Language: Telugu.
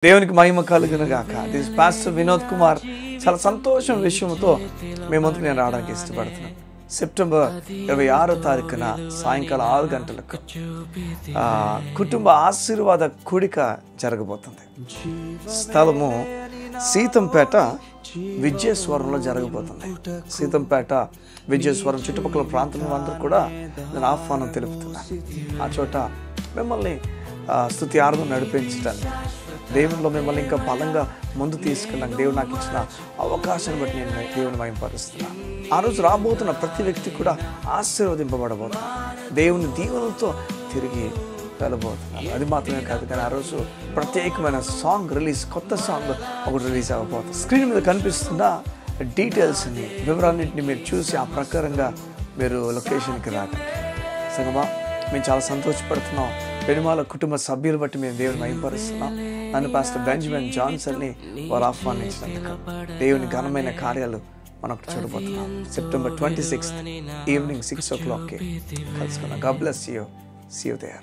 దేవునికి మహిమ కలుగును గాక. This pastor Vinod Kumar. చాలా సంతోషం విషయంతో మీ ముందుకు నేను రావడానికి ఇష్టపడుతున్నాను. సెప్టెంబర్ 26వ తారీఖున సాయంకాలం 6 గంటలకు కుటుంబ ఆశీర్వాద కూడిక జరగబోతుంది. స్థలము సీతంపేట విజయస్వరంలో జరగబోతుంది. సీతంపేట విజయస్వరం చుట్టుపక్కల ప్రాంతం అందరూ కూడా నేను ఆహ్వానం తెలుపుతున్నాను. ఆ చోట మిమ్మల్ని స్తుతి ఆరాధన నడిపించడానికి, దేవునిలో మిమ్మల్ని ఇంకా బలంగా ముందు తీసుకెళ్ళడానికి దేవుడు నాకు ఇచ్చిన అవకాశాన్ని బట్టి నేను దేవుని మహిమపరుస్తున్నాను. ఆ రోజు రాబోతున్న ప్రతి వ్యక్తి కూడా ఆశీర్వదింపబడబోతున్నాను. దేవుని దీవెనలతో తిరిగి వెళ్ళబోతున్నాను. అది మాత్రమే కాదు, కానీ ఆ రోజు ప్రత్యేకమైన సాంగ్ రిలీజ్, కొత్త సాంగ్ ఒకటి రిలీజ్ అవ్వబోతుంది. స్క్రీన్ మీద కనిపిస్తున్న డీటెయిల్స్ని, వివరాలన్నింటినీ మీరు చూసి ఆ ప్రకారంగా మీరు లొకేషన్కి రాకండి. సంగమా, మేము చాలా సంతోషపడుతున్నాం. పెనుమాల కుటుంబ సభ్యులు బట్టి మేము దేవుని మహిమపరుస్తున్నాం. నన్ను పాస్టర్ బెంజమిన్ జాన్సన్ని వారు ఆహ్వానించినందుకు దేవుని ఘనమైన కార్యాలు మనం చూడబోతున్నాం. September 26th evening 6 o'clock కలుసుకున్నాం. God bless you. See you there.